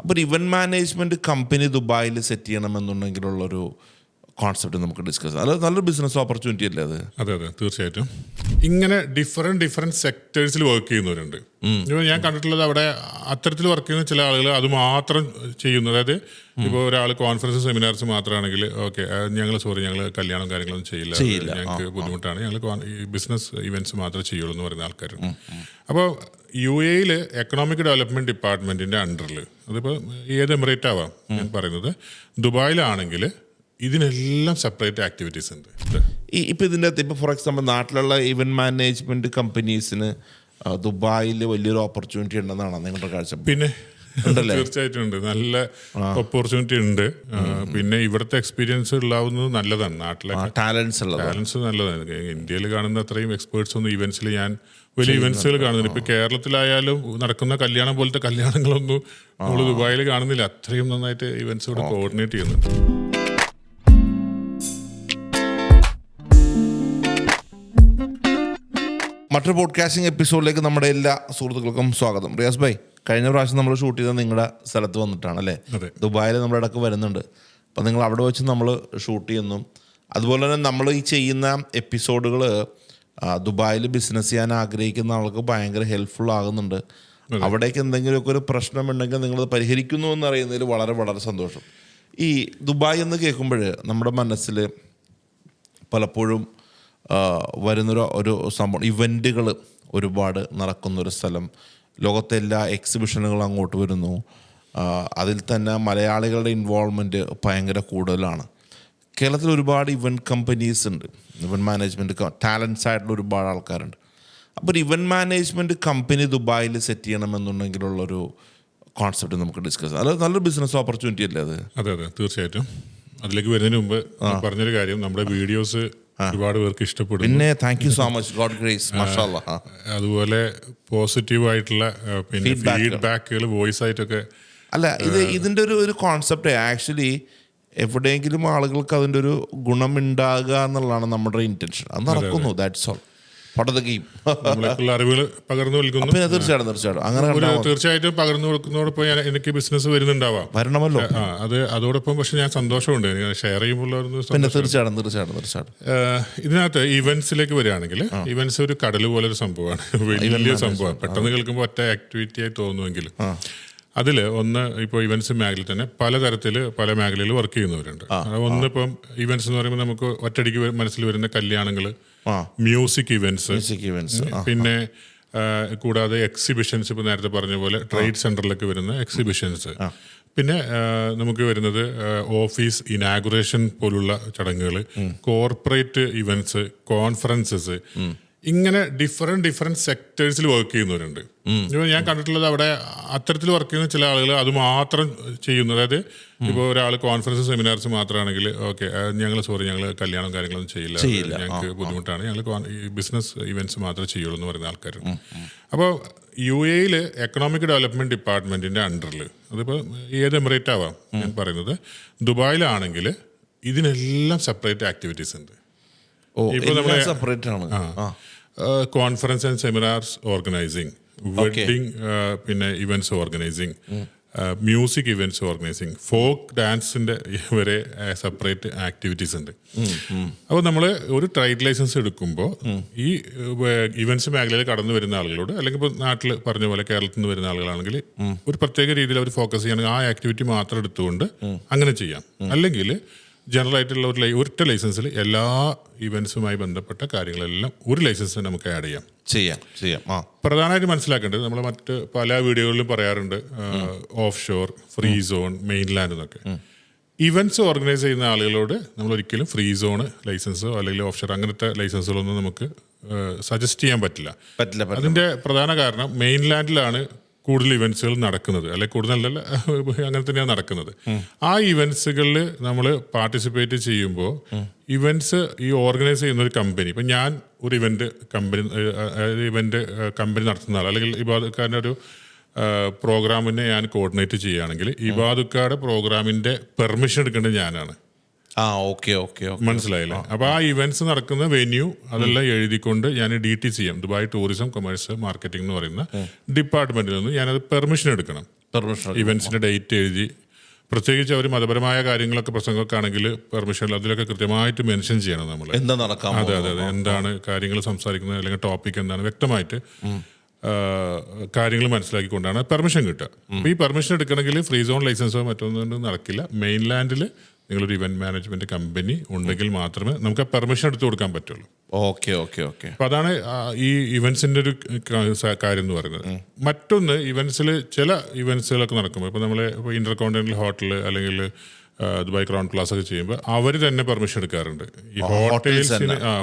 അപ്പോൾ ഒരു event management company ദുബായിൽ സെറ്റ് ചെയ്യണമെന്നുണ്ടെങ്കിലുള്ളൊരു കോൺസെപ്റ്റ് നമുക്ക് ഡിസ്കസ് ചെയ്യാം. അത് നല്ലൊരു ബിസിനസ് ഓപ്പർച്യൂണിറ്റി അല്ലേ അത്? അതെ തീർച്ചയായിട്ടും. ഇങ്ങനെ ഡിഫറെൻറ്റ് സെക്ടേഴ്സിൽ വർക്ക് ചെയ്യുന്നവരുണ്ട്. ഞാൻ കണ്ടിട്ടുള്ളത് അവിടെ അത്തരത്തിൽ വർക്ക് ചെയ്യുന്ന ചില ആളുകൾ അത് മാത്രം ചെയ്യുന്നു. അതായത് ഇപ്പോൾ ഒരാൾ കോൺഫറൻസ് സെമിനാർസ് മാത്രമാണെങ്കിൽ ഓക്കെ ഞങ്ങൾ കല്യാണം കാര്യങ്ങളൊന്നും ചെയ്യില്ല, ഞങ്ങൾക്ക് ബുദ്ധിമുട്ടാണ്, ഞങ്ങൾ ബിസിനസ് ഇവൻറ്റ്സ് മാത്രമേ ചെയ്യുള്ളൂ എന്ന് പറയുന്ന ആൾക്കാരുണ്ട്. അപ്പോൾ UAE എക്കണോമിക് ഡെവലപ്മെൻറ്റ് ഡിപ്പാർട്ട്മെൻറ്റിൻ്റെ അണ്ടറിൽ, അതിപ്പോൾ ഏത് എമിറേറ്റ് ആവാം ഞാൻ പറയുന്നത്, ദുബായിലാണെങ്കിൽ ഇതിനെല്ലാം സെപ്പറേറ്റ് ആക്ടിവിറ്റീസ് ഉണ്ട്. ഇപ്പോൾ ഇതിൻ്റെ അകത്ത് ഇപ്പോൾ ഫോർ എക്സാമ്പിൾ നാട്ടിലുള്ള ഇവൻറ്റ് മാനേജ്മെൻറ്റ് കമ്പനീസിന് ദുബായിൽ വലിയൊരു ഓപ്പർച്യൂണിറ്റി ഉണ്ടെന്നാണ് നിങ്ങളുടെ കാഴ്ച? പിന്നെ തീർച്ചയായിട്ടും ഉണ്ട്, നല്ല ഓപ്പർച്യൂണിറ്റി ഉണ്ട്. പിന്നെ ഇവിടുത്തെ എക്സ്പീരിയൻസ് ഉള്ളാവുന്നത് നല്ലതാണ്. നാട്ടിലെ ടാലൻസ് നല്ലതാണ്. ഇന്ത്യയിൽ കാണുന്ന അത്രയും എക്സ്പേർട്സ് ഒന്നും ഇവന്റ്സിൽ ഞാൻ വലിയ ഇവന്റ്സുകൾ കാണുന്നില്ല. ഇപ്പൊ കേരളത്തിലായാലും നടക്കുന്ന കല്യാണം പോലത്തെ കല്യാണങ്ങളൊന്നും നമ്മൾ ദുബായിൽ കാണുന്നില്ല. അത്രയും നന്നായിട്ട് ഇവന്റ്സ് ഇവിടെ കോർഡിനേറ്റ് ചെയ്യുന്നുണ്ട്. മറ്റൊരു പോഡ്കാസ്റ്റിംഗ് എപ്പിസോഡിലേക്ക് നമ്മുടെ എല്ലാ സുഹൃത്തുക്കൾക്കും സ്വാഗതം. റിയാസ് ഭായ്, കഴിഞ്ഞ പ്രാവശ്യം നമ്മൾ ഷൂട്ട് ചെയ്തത് നിങ്ങളുടെ സ്ഥലത്ത് വന്നിട്ടാണ് അല്ലേ? ദുബായിൽ നമ്മുടെ ഇടയ്ക്ക് വരുന്നുണ്ട്. അപ്പം നിങ്ങൾ അവിടെ വെച്ച് നമ്മൾ ഷൂട്ട് ചെയ്യുന്നു. അതുപോലെ തന്നെ നമ്മൾ ഈ ചെയ്യുന്ന എപ്പിസോഡുകൾ ദുബായിൽ ബിസിനസ് ചെയ്യാൻ ആഗ്രഹിക്കുന്ന ആൾക്ക് ഭയങ്കര ഹെൽപ്ഫുൾ ആകുന്നുണ്ട്. അവിടേക്ക് എന്തെങ്കിലുമൊക്കെ ഒരു പ്രശ്നമുണ്ടെങ്കിൽ നിങ്ങളത് പരിഹരിക്കുന്നു എന്നറിയുന്നതിൽ വളരെ വളരെ സന്തോഷം. ഈ ദുബായ് എന്ന് കേൾക്കുമ്പോൾ നമ്മുടെ മനസ്സിൽ പലപ്പോഴും വരുന്നൊരു സംഭവം, ഇവൻറ്റുകൾ ഒരുപാട് നടക്കുന്നൊരു സ്ഥലം, ലോകത്തെ എല്ലാ എക്സിബിഷനുകളും അങ്ങോട്ട് വരുന്നു. അതിൽ തന്നെ മലയാളികളുടെ ഇൻവോൾവ്മെൻറ്റ് ഭയങ്കര കൂടുതലാണ്. കേരളത്തിൽ ഒരുപാട് ഇവൻറ്റ് കമ്പനീസ് ഉണ്ട്, ഇവൻറ്റ് മാനേജ്മെൻറ്റ് ടാലൻസ് ആയിട്ടുള്ള ഒരുപാട് ആൾക്കാരുണ്ട്. അപ്പോൾ ഒരു ഇവൻറ്റ് മാനേജ്മെൻറ്റ് കമ്പനി ദുബായിൽ സെറ്റ് ചെയ്യണമെന്നുണ്ടെങ്കിലുള്ളൊരു കോൺസെപ്റ്റ് നമുക്ക് ഡിസ്കസ് ചെയ്യാം. അത് നല്ലൊരു ബിസിനസ് ഓപ്പർച്യൂണിറ്റി അല്ലേ അത്? അതെ തീർച്ചയായിട്ടും. അതിലേക്ക് വരുന്നതിന് മുമ്പ് പറഞ്ഞൊരു കാര്യം, നമ്മുടെ വീഡിയോസ് ഒരുപാട് പേർക്ക് ഇഷ്ടപ്പെടും. പിന്നെ thank you so much, God grace, മാഷാഅല്ലാഹ്. അതുപോലെ പോസിറ്റീവ് ആയിട്ടുള്ള പിന്നെ ഫീഡ്ബാക്കുകൾ വോയിസ് ആയിട്ടൊക്കെ. അല്ല, ഇതിൻ്റെ ഒരു കോൺസെപ്റ്റ് ആക്ച്വലി എവിടെയെങ്കിലും ആളുകൾക്ക് അതിൻ്റെ ഒരു ഗുണമുണ്ടാകുക എന്നുള്ളതാണ് നമ്മുടെ ഇന്റൻഷൻ. അത് നടക്കുന്നു, ദാറ്റ്സ് ഓൾ. അറിവുകൾ പകർന്നു കൊടുക്കുന്നു. തീർച്ചയായിട്ടും അങ്ങനെ തീർച്ചയായിട്ടും പകർന്നു കൊടുക്കുന്നതോടൊപ്പം എനിക്ക് ബിസിനസ് വരുന്നുണ്ടാവാം, വരണമല്ലോ. അതോടൊപ്പം പക്ഷെ ഞാൻ സന്തോഷമുണ്ട് ഷെയർ ചെയ്യുമ്പോൾ. തീർച്ചയായിട്ടും ഇതിനകത്ത് ഇവന്റ്സിലേക്ക് വരികയാണെങ്കിൽ, ഇവന്റ്സ് ഒരു കടൽ പോലെ ഒരു സംഭവമാണ്, വലിയ സംഭവമാണ്. പെട്ടെന്ന് കേൾക്കുമ്പോൾ ഒറ്റ ആക്ടിവിറ്റി ആയി തോന്നുമെങ്കിലും അതിൽ ഒന്ന് ഇപ്പോൾ ഇവന്റ്സ് മേഖലയിൽ തന്നെ പല മേഖലയിൽ വർക്ക് ചെയ്യുന്നവരുണ്ട്. ഒന്നിപ്പം ഇവന്റ്സ് എന്ന് പറയുമ്പോൾ നമുക്ക് ഒറ്റയടിക്ക് മനസ്സിൽ വരുന്ന കല്യാണങ്ങൾ, മ്യൂസിക് ഇവന്റ്സ്, പിന്നെ കൂടാതെ എക്സിബിഷൻസ്, ഇപ്പോൾ നേരത്തെ പറഞ്ഞ പോലെ ട്രേഡ് സെന്ററിലൊക്കെ വരുന്ന എക്സിബിഷൻസ്, പിന്നെ നമുക്ക് വരുന്നത് ഓഫീസ് ഇനാഗുറേഷൻ പോലുള്ള ചടങ്ങുകൾ, കോർപ്പറേറ്റ് ഇവന്റ്സ്, കോൺഫറൻസസ്, ഇങ്ങനെ ഡിഫറെന്റ് സെക്ടേഴ്സിൽ വർക്ക് ചെയ്യുന്നവരുണ്ട്. ഞാൻ കണ്ടിട്ടുള്ളത് അവിടെ അത്തരത്തിൽ വർക്ക് ചെയ്യുന്ന ചില ആളുകൾ അത് മാത്രം ചെയ്യുന്നു. അതായത് ഇപ്പോൾ ഒരാൾ കോൺഫറൻസ് സെമിനാർസ് മാത്രമാണെങ്കിൽ ഓക്കെ ഞങ്ങൾ കല്യാണം കാര്യങ്ങളൊന്നും ചെയ്യില്ല, ഞങ്ങൾക്ക് ബുദ്ധിമുട്ടാണ്, ഞങ്ങൾ ബിസിനസ് ഇവന്റ്സ് മാത്രമേ ചെയ്യുള്ളൂ എന്ന് പറയുന്ന ആൾക്കാരുണ്ട്. അപ്പോൾ UAE എക്കണോമിക് ഡെവലപ്മെൻറ്റ് ഡിപ്പാർട്ട്മെൻറ്റിൻ്റെ അണ്ടറിൽ, അതിപ്പോൾ ഏത് എമിറേറ്റ് ആവാം ഞാൻ പറയുന്നത്, ദുബായിലാണെങ്കിൽ ഇതിനെല്ലാം സെപ്പറേറ്റ് ആക്ടിവിറ്റീസ് ഉണ്ട്. ഇപ്പോൾ നമ്മൾ conference and seminars organizing, wedding, പിന്നെ events organizing, music events organizing, folk ഡാൻസിന്റെ വരെ സെപ്പറേറ്റ് ആക്ടിവിറ്റീസ് ഉണ്ട്. അപ്പോൾ നമ്മൾ ഒരു ട്രേഡ് ലൈസൻസ് എടുക്കുമ്പോൾ ഈ ഇവന്റ്സ് മേഖലയിൽ കടന്നു വരുന്ന ആളുകളോട്, അല്ലെങ്കിൽ ഇപ്പോൾ നാട്ടിൽ പറഞ്ഞ പോലെ കേരളത്തിൽ നിന്ന് വരുന്ന ആളുകളാണെങ്കിൽ ഒരു പ്രത്യേക രീതിയിൽ അവർ ഫോക്കസ് ചെയ്യുകയാണെങ്കിൽ ആ ആക്ടിവിറ്റി മാത്രം എടുത്തുകൊണ്ട് അങ്ങനെ ചെയ്യാം. അല്ലെങ്കിൽ ജനറൽ ആയിട്ടുള്ള ഒറ്റ ലൈസൻസിൽ എല്ലാ ഇവന്റ്സുമായി ബന്ധപ്പെട്ട കാര്യങ്ങളെല്ലാം ഒരു ലൈസൻസ് നമുക്ക് ആഡ് ചെയ്യാം. പ്രധാനമായിട്ട് മനസ്സിലാക്കേണ്ടത്, നമ്മൾ മറ്റ് പല വീഡിയോകളിലും പറയാറുണ്ട് offshore, free zone, mainland എന്നൊക്കെ. ഇവന്റ്സ് ഓർഗനൈസ് ചെയ്യുന്ന ആളുകളോട് നമ്മൾ ഒരിക്കലും ഫ്രീ സോൺ ലൈസൻസോ അല്ലെങ്കിൽ ഓഫ് ഷോർ അങ്ങനത്തെ ലൈസൻസുകളൊന്നും നമുക്ക് സജസ്റ്റ് ചെയ്യാൻ പറ്റില്ല. അതിന്റെ പ്രധാന കാരണം മെയിൻലാൻഡിലാണ് കൂടുതൽ ഇവന്റ്സുകൾ നടക്കുന്നത്, അല്ലെങ്കിൽ കൂടുതലല്ല, അങ്ങനെ തന്നെയാണ് നടക്കുന്നത്. ആ ഇവന്റ്സുകളിൽ നമ്മൾ പാർട്ടിസിപ്പേറ്റ് ചെയ്യുമ്പോൾ ഇവന്റ്സ് ഈ ഓർഗനൈസ് ചെയ്യുന്ന ഒരു കമ്പനി, ഇപ്പം ഞാൻ ഒരു ഇവന്റ് കമ്പനി നടത്തുന്ന ആൾ, അല്ലെങ്കിൽ ഇബാദുക്കാരൻ്റെ ഒരു പ്രോഗ്രാമിനെ ഞാൻ കോർഡിനേറ്റ് ചെയ്യുകയാണെങ്കിൽ ഇബാദുക്കാരുടെ പ്രോഗ്രാമിന്റെ പെർമിഷൻ എടുക്കേണ്ടത് ഞാനാണ്. മനസ്സിലായില്ലേ? അപ്പൊ ആ ഇവന്റ്സ് നടക്കുന്ന വെന്യൂ അതെല്ലാം എഴുതിക്കൊണ്ട് ഞാൻ DTCM, Dubai tourism commerce marketing എന്ന് പറയുന്ന ഡിപ്പാർട്ട്മെന്റിൽ നിന്ന് ഞാനത് പെർമിഷൻ എടുക്കണം. പെർമിഷൻ ഇവൻസിന്റെ ഡേറ്റ് എഴുതി, പ്രത്യേകിച്ച് അവർ മതപരമായ കാര്യങ്ങളൊക്കെ പ്രസംഗമൊക്കെ ആണെങ്കിൽ പെർമിഷൻ അതിലൊക്കെ കൃത്യമായിട്ട് മെൻഷൻ ചെയ്യണം നമ്മൾ. എന്താ നടക്കാം, അതെ, എന്താണ് കാര്യങ്ങൾ സംസാരിക്കുന്നത്, അല്ലെങ്കിൽ ടോപ്പിക് എന്താണ് വ്യക്തമായിട്ട് കാര്യങ്ങൾ മനസ്സിലാക്കിക്കൊണ്ടാണ് പെർമിഷൻ കിട്ടുക. അപ്പോൾ ഈ പെർമിഷൻ എടുക്കണമെങ്കിൽ ഫ്രീ സോൺ ലൈസൻസോ മറ്റൊന്നും നടക്കില്ല. മെയിൻലാൻഡിൽ നിങ്ങളൊരു ഇവന്റ് മാനേജ്മെന്റ് കമ്പനി ഉണ്ടെങ്കിൽ മാത്രമേ നമുക്ക് ആ പെർമിഷൻ എടുത്തു കൊടുക്കാൻ പറ്റുള്ളൂ. Okay okay okay. അപ്പൊ അതാണ് ഈ ഇവന്റ്സിന്റെ ഒരു കാര്യം എന്ന് പറയുന്നത്. മറ്റൊന്ന്, ഇവന്റ്സിൽ ചില ഇവന്റ്സുകളൊക്കെ നടക്കുമ്പോൾ ഇപ്പൊ നമ്മള് ഇന്റർ കോണ്ടിനെന്റൽ ഹോട്ടൽ അല്ലെങ്കിൽ ദുബായ് ക്രൗൺ പ്ലാസ ഒക്കെ ചെയ്യുമ്പോൾ അവർ തന്നെ പെർമിഷൻ എടുക്കാറുണ്ട്. ഈ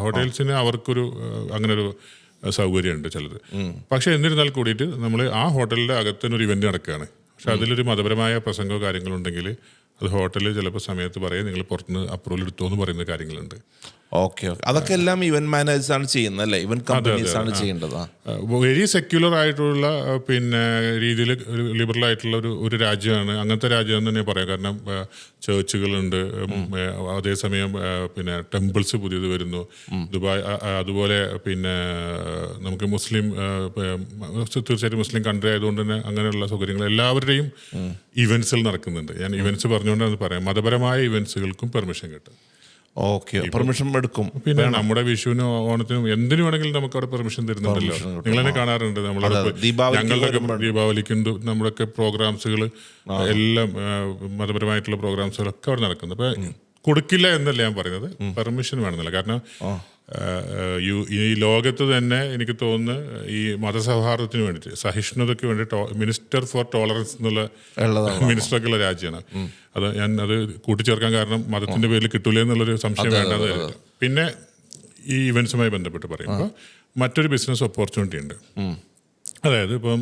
ഹോട്ടൽസിന് അവർക്കൊരു അങ്ങനെ ഒരു സൗകര്യമുണ്ട് ചിലത്. പക്ഷെ എന്നിരുന്നാൽ കൂടിയിട്ട് നമ്മൾ ആ ഹോട്ടലിന്റെ അകത്തുനിന്ന് ഒരു ഇവന്റ് നടക്കുകയാണ്, പക്ഷെ അതിലൊരു മതപരമായ പ്രസംഗമോ കാര്യങ്ങളുണ്ടെങ്കിൽ അത് ഹോട്ടലിൽ ചിലപ്പോൾ സമയത്ത് പറയും നിങ്ങൾ പുറത്തുനിന്ന് അപ്രൂവൽ എടുത്തോ എന്ന് പറയുന്ന കാര്യങ്ങളുണ്ട്. Okay okay. അതൊക്കെ എല്ലാം ഇവന്റ് മാനേജേഴ്സ് ആണ് ചെയ്യുന്നത് അല്ലേ? ഇവന്റ് കമ്പനീസ് ആണ് ചെയ്യേണ്ടത്. വെരി സെക്യുലർ ആയിട്ടുള്ള പിന്നെ രീതിയിൽ ലിബറൽ ആയിട്ടുള്ള ഒരു രാജ്യമാണ്. അങ്ങനത്തെ രാജ്യം എന്ന് തന്നെ പറയാം. കാരണം ചേർച്ചുകളുണ്ട്, അതേസമയം പിന്നെ ടെമ്പിൾസ് പുതിയത് വരുന്നു ദുബായ്. അതുപോലെ പിന്നെ നമുക്ക് മുസ്ലിം, തീർച്ചയായിട്ടും മുസ്ലിം കൺട്രി ആയതുകൊണ്ട് തന്നെ അങ്ങനെയുള്ള സൗകര്യങ്ങൾ എല്ലാവരുടെയും ഇവന്റ്സിൽ നടക്കുന്നുണ്ട്. ഞാൻ ഇവന്റ്സ് പറഞ്ഞുകൊണ്ടാണ് പറയാം, മതപരമായ ഇവന്റ്സുകൾക്കും പെർമിഷൻ കിട്ടും. ഓക്കെ, പെർമിഷൻ എടുക്കും. പിന്നെ നമ്മുടെ വിഷുവിനും ഓണത്തിനും എന്തിനു വേണമെങ്കിലും നമുക്ക് അവിടെ പെർമിഷൻ തരുന്നുണ്ടല്ലോ. നിങ്ങൾ തന്നെ കാണാറുണ്ട് നമ്മളെ ഞങ്ങളുടെ ദീപാവലിക്കും നമ്മുടെയൊക്കെ പ്രോഗ്രാംസുകൾ എല്ലാം മതപരമായിട്ടുള്ള പ്രോഗ്രാംസുകളൊക്കെ അവിടെ നടക്കുന്നത്. അപ്പൊ കൊടുക്കില്ല എന്നല്ല ഞാൻ പറയുന്നത്, പെർമിഷൻ വേണമെന്നില്ല. കാരണം ഈ ലോകത്ത് തന്നെ എനിക്ക് തോന്നുന്നു ഈ മതസൗഹാർദ്ദത്തിന് വേണ്ടിയിട്ട്, സഹിഷ്ണുതയ്ക്ക് വേണ്ടി മിനിസ്റ്റർ ഫോർ ടോളറൻസ് എന്നുള്ള മിനിസ്റ്ററൊക്കെ ഉള്ള രാജ്യമാണ്. അത് കൂട്ടിച്ചേർക്കാൻ കാരണം മതത്തിന്റെ പേരിൽ കിട്ടൂലേ എന്നുള്ളൊരു സംശയം വേണ്ടത്. പിന്നെ ഈ ഇവന്റ്സുമായി ബന്ധപ്പെട്ട് പറയുമ്പോൾ മറ്റൊരു ബിസിനസ് ഓപ്പർച്യൂണിറ്റി ഉണ്ട്. അതായത് ഇപ്പം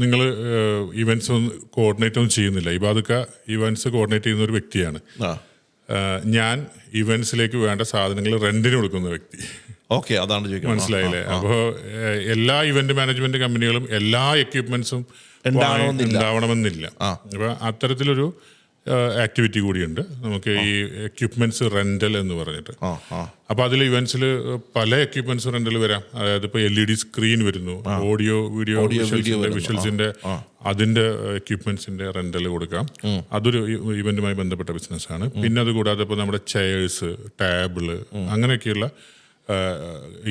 നിങ്ങൾ ഇവന്റ്സ് കോർഡിനേറ്റ് ഒന്നും ചെയ്യുന്നില്ല. ഇബാദുക്ക ഇവന്റ്സ് കോർഡിനേറ്റ് ചെയ്യുന്ന ഒരു വ്യക്തിയാണ്. ഞാൻ ഇവന്റ്സിലേക്ക് വേണ്ട സാധനങ്ങൾ റെന്റിന് കൊടുക്കുന്ന വ്യക്തി. ഓക്കെ, അതാണ് ചോദിക്കുന്നത്. മനസ്സിലായില്ലേ? അപ്പോൾ എല്ലാ ഇവന്റ് മാനേജ്മെന്റ് കമ്പനികളും എല്ലാ എക്യുപ്മെന്റ്സും ഉണ്ടാവണമെന്നില്ല. അപ്പൊ അത്തരത്തിലൊരു ആക്ടിവിറ്റി കൂടിയുണ്ട് നമുക്ക്, ഈ എക്യുപ്മെന്റ്സ് റെന്റൽ എന്ന് പറഞ്ഞിട്ട്. അപ്പൊ അതിൽ ഇവന്റ്സിൽ പല എക്യുപ്മെന്റ്സ് റെന്റൽ വരാം. അതായത് ഇപ്പൊ LED സ്ക്രീൻ വരുന്നു, ഓഡിയോ വീഡിയോ വിഷ്വൽസിന്റെ അതിന്റെ എക്യുപ്മെന്റ്സിന്റെ റെന്റൽ കൊടുക്കാം. അതൊരു ഇവന്റുമായി ബന്ധപ്പെട്ട ബിസിനസ്സാണ്. പിന്നെ അത് കൂടാതെ ഇപ്പൊ നമ്മുടെ ചെയർസ്, ടേബിള്, അങ്ങനെയൊക്കെയുള്ള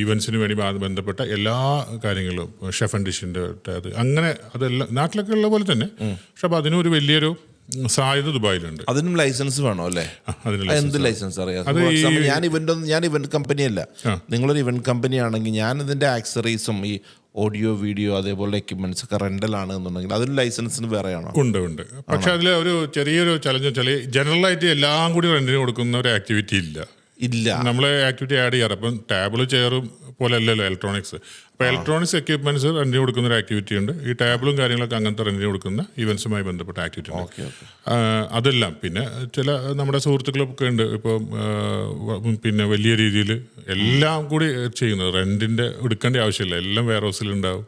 ഇവന്റ്സിന് വേണ്ടി ബന്ധപ്പെട്ട എല്ലാ കാര്യങ്ങളും, ഷെഫ് ആൻഡ് ഡിഷിന്റെ അങ്ങനെ അതെല്ലാം നാട്ടിലൊക്കെ ഉള്ള പോലെ തന്നെ. പക്ഷെ അപ്പൊ അതിനൊരു വലിയൊരു സാധ്യത ദുബായിലുണ്ട്. അതിനും ലൈസൻസ് വേണോ അല്ലേ? എന്ത് ലൈസൻസ് അറിയാം? ഞാൻ ഇവന്റ് കമ്പനിയല്ല, നിങ്ങളൊരു ഇവന്റ് കമ്പനി ആണെങ്കിൽ ഞാൻ ഇതിന്റെ ആക്സറീസും ഈ ഓഡിയോ വീഡിയോ അതേപോലെ എക്യുപ്മെന്റ്സ് ഒക്കെ റെന്റൽ ആണ് എന്നുണ്ടെങ്കിൽ അതിന് ലൈസൻസിന് വേറെയാണോ? ഉണ്ട്. പക്ഷെ അതിൽ ഒരു ചെറിയൊരു ചലഞ്ച് വെച്ചാൽ ജനറൽ ആയിട്ട് എല്ലാം കൂടി റെന്റിന് കൊടുക്കുന്ന ഒരു ആക്ടിവിറ്റി ഇല്ല. നമ്മള് ആക്ടിവിറ്റി ആഡ് ചെയ്യാറ്. അപ്പം ടേബിള് ചെയറും പോലെ അല്ലല്ലോ ഇലക്ട്രോണിക്സ്. അപ്പൊ ഇലക്ട്രോണിക്സ് എക്യുപ്മെന്റ്സ് റെന്റിന് കൊടുക്കുന്ന ഒരു ആക്ടിവിറ്റി ഉണ്ട്. ഈ ടേബിളും കാര്യങ്ങളൊക്കെ അങ്ങനത്തെ റെന്റിന് കൊടുക്കുന്ന ഇവന്റ്സുമായി ബന്ധപ്പെട്ട ആക്ടിവിറ്റി ഉണ്ട്. അതെല്ലാം പിന്നെ ചില നമ്മുടെ സുഹൃത്തുക്കളൊക്കെ ഉണ്ട് ഇപ്പം പിന്നെ വലിയ രീതിയിൽ എല്ലാം കൂടി ചെയ്യുന്നത്. റെന്റിന്റെ എടുക്കേണ്ട ആവശ്യമില്ല, എല്ലാം വെയർ ഹൗസിൽ ഉണ്ടാവും.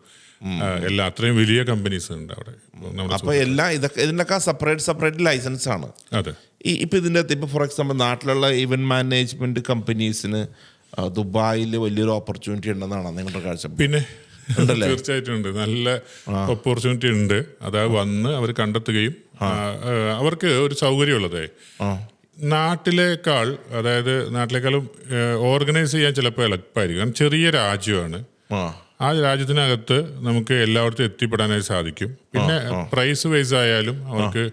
എല്ലാം അത്രയും വലിയ കമ്പനീസ് ഉണ്ട് അവിടെ. അപ്പൊ എല്ലാം ഇതിനൊക്കെ സെപ്പറേറ്റ് ലൈസൻസ് ആണ്. അതെ. ഇപ്പൊ ഇതിന്റെ അകത്ത് ഇപ്പൊ ഫോർ എക്സാമ്പിൾ നാട്ടിലുള്ള ഇവന്റ് മാനേജ്മെന്റ് കമ്പനീസിന് ദുബായിൽ വലിയൊരു ഓപ്പർച്യൂണിറ്റി ഉണ്ടെന്നാണ് നിങ്ങളുടെ കാഴ്ച? പിന്നെ തീർച്ചയായിട്ടും ഉണ്ട്, നല്ല ഓപ്പർച്യൂണിറ്റി ഉണ്ട്. അതായത് വന്ന് അവർ കണ്ടെത്തുകയും അവർക്ക് ഒരു സൗകര്യമുള്ളതേ നാട്ടിലേക്കാളും ഓർഗനൈസ് ചെയ്യാൻ ചിലപ്പോൾ എളുപ്പമായിരിക്കും. കാരണം ചെറിയ രാജ്യമാണ്. ആ രാജ്യത്തിനകത്ത് നമുക്ക് എല്ലായിടത്തും എത്തിപ്പെടാനായി സാധിക്കും. പിന്നെ പ്രൈസ് വൈസ് ആയാലും അവർക്ക്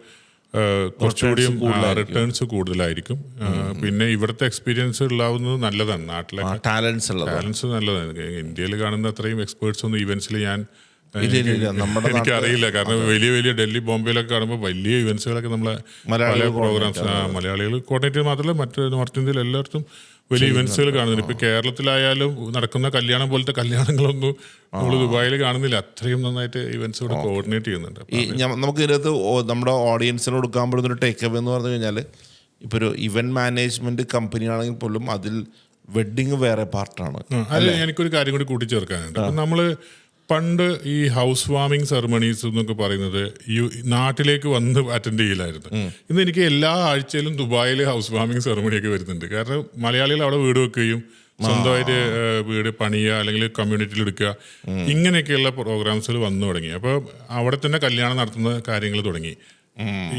കുറച്ചുകൂടിയും റിട്ടേൺസ് കൂടുതലായിരിക്കും. പിന്നെ ഇവിടുത്തെ എക്സ്പീരിയൻസ് ഉള്ളാവുന്നത് നല്ലതാണ്. നാട്ടിലെ ടാലൻസ് നല്ലതാണ്. ഇന്ത്യയിൽ കാണുന്ന അത്രയും എക്സ്പേർട്സ് ഒന്നും ഇവന്റ്സിൽ എനിക്കറിയില്ല. കാരണം വലിയ വലിയ ഡൽഹി ബോംബെയിലൊക്കെ കാണുമ്പോൾ വലിയ ഇവന്റ്സുകളൊക്കെ നമ്മളെ പല പ്രോഗ്രാംസ് മലയാളികൾ കോർഡിനേറ്റ് മാത്രമല്ല മറ്റ് നോർത്ത് ഇന്ത്യയിൽ എല്ലായിടത്തും വലിയ ഇവന്റ്സുകൾ കാണുന്നുണ്ട്. ഇപ്പൊ കേരളത്തിലായാലും നടക്കുന്ന കല്യാണം പോലത്തെ കല്യാണങ്ങളൊന്നും നമ്മൾ ദുബായിൽ കാണുന്നില്ല. അത്രയും നന്നായിട്ട് ഇവന്റ്സ് ഇവിടെ കോർഡിനേറ്റ് ചെയ്യുന്നുണ്ട്. നമുക്ക് ഇതിനകത്ത് നമ്മുടെ ഓഡിയൻസിന് കൊടുക്കാൻ പറ്റുന്ന ഒരു ടേക്ക് അവേ എന്ന് പറഞ്ഞു കഴിഞ്ഞാൽ, ഇപ്പൊ ഒരു ഇവന്റ് മാനേജ്മെന്റ് കമ്പനി ആണെങ്കിൽ പോലും അതിൽ വെഡിങ് വേറെ പാർട്ടാണ്. അല്ല, എനിക്കൊരു കാര്യം കൂടി കൂട്ടിച്ചേർക്കാനുണ്ട്. നമ്മള് പണ്ട് ഈ ഹൗസ് വാമിംഗ് സെറമണീസ് എന്നൊക്കെ പറയുന്നത് ഈ നാട്ടിലേക്ക് വന്ന് അറ്റൻഡ് ചെയ്യില്ലായിരുന്നു. ഇന്ന് എനിക്ക് എല്ലാ ആഴ്ചയിലും ദുബായിൽ ഹൗസ് വാമിംഗ് സെറമണിയൊക്കെ വരുന്നുണ്ട്. കാരണം മലയാളികൾ അവിടെ വീട് വെക്കുകയും സ്വന്തമായിട്ട് വീട് പണിയുക അല്ലെങ്കിൽ കമ്മ്യൂണിറ്റിയിൽ എടുക്കുക, ഇങ്ങനെയൊക്കെയുള്ള പ്രോഗ്രാംസുകൾ വന്നു തുടങ്ങി. അപ്പോൾ അവിടെ തന്നെ കല്യാണം നടത്തുന്ന കാര്യങ്ങൾ തുടങ്ങി.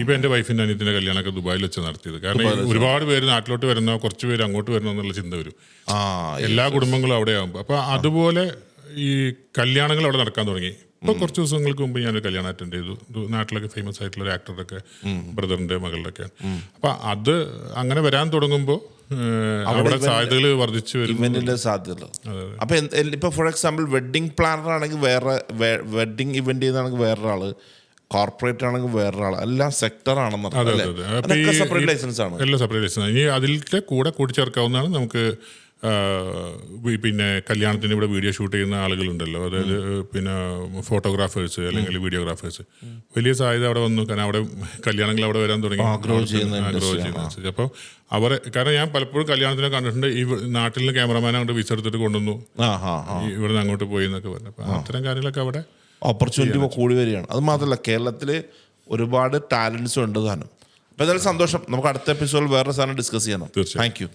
ഇപ്പൊ എന്റെ വൈഫിന്റെ അനിയത്തിന്റെ കല്യാണമൊക്കെ ദുബായിൽ വെച്ച് നടത്തിയത്. കാരണം ഒരുപാട് പേര് നാട്ടിലോട്ട് വരുന്നോ, കുറച്ച് പേര് അങ്ങോട്ട് വരണോ എന്നുള്ള ചിന്ത വരും. എല്ലാ കുടുംബങ്ങളും അവിടെ ആകുമ്പോൾ. അപ്പൊ അതുപോലെ ഈ കല്യാണങ്ങൾ അവിടെ നടക്കാൻ തുടങ്ങി. ഇപ്പൊ കുറച്ച് ദിവസങ്ങൾക്ക് മുമ്പ് ഞാനൊരു കല്യാണം അറ്റൻഡ് ചെയ്തു. നാട്ടിലൊക്കെ ഫേമസ് ആയിട്ടുള്ള ഒരു ആക്ടറുടെ ബ്രദറിന്റെ മകളുടെ ഒക്കെ. അപ്പൊ അത് അങ്ങനെ വരാൻ തുടങ്ങുമ്പോൾ അവിടെ സാധ്യതകൾ വർദ്ധിച്ചു വരും. സാധ്യത. അപ്പൊ ഇപ്പൊ ഫോർ എക്സാമ്പിൾ വെഡിങ് പ്ലാനർ ആണെങ്കിൽ വേറെ, വെഡിങ് ഇവന്റ് ചെയ്യുന്നതാണെങ്കിൽ വേറൊരാള്, കോർപ്പറേറ്റ് ആണെങ്കിൽ വേറൊരാൾ, എല്ലാം സെക്ടർ ആണെന്ന്. സെപ്പറേറ്റ് ലൈസൻസ് ആണ്, എല്ലാം സെപ്പറേറ്റ് ലൈസൻസ്. ഇനി അതിലത്തെ കൂടെ കൂട്ടിച്ചേർക്കാവുന്നതാണ് നമുക്ക്. പിന്നെ കല്യാണത്തിന് ഇവിടെ വീഡിയോ ഷൂട്ട് ചെയ്യുന്ന ആളുകളുണ്ടല്ലോ, അതായത് പിന്നെ ഫോട്ടോഗ്രാഫേഴ്സ് അല്ലെങ്കിൽ വീഡിയോഗ്രാഫേഴ്സ്, വലിയ സാധ്യത അവിടെ വന്നു. കാരണം അവിടെ കല്യാണങ്ങൾ അവിടെ വരാൻ തുടങ്ങി, ആഗ്രഹം ചെയ്യുന്ന. അപ്പോൾ അവരെ, കാരണം ഞാൻ പലപ്പോഴും കല്യാണത്തിനെ കണ്ടിട്ടുണ്ട്, ഈ നാട്ടിൽ നിന്ന് ക്യാമറമാനെ അങ്ങോട്ട് വിസ എടുത്തിട്ട് കൊണ്ടുവന്നു, ഇവിടെ നിന്ന് അങ്ങോട്ട് പോയി എന്നൊക്കെ പറഞ്ഞു. അപ്പം അത്തരം കാര്യങ്ങളൊക്കെ അവിടെ ഓപ്പർച്യൂണിറ്റി കൂടി വരികയാണ്. അത് മാത്രമല്ല കേരളത്തിൽ ഒരുപാട് ടാലൻസും ഉണ്ട് താനും. അപ്പോൾ എന്തായാലും സന്തോഷം. നമുക്ക് അടുത്ത എപ്പിസോഡിൽ വേറെ സാധനം ഡിസ്കസ് ചെയ്യണം. തീർച്ചയായും. Thank you.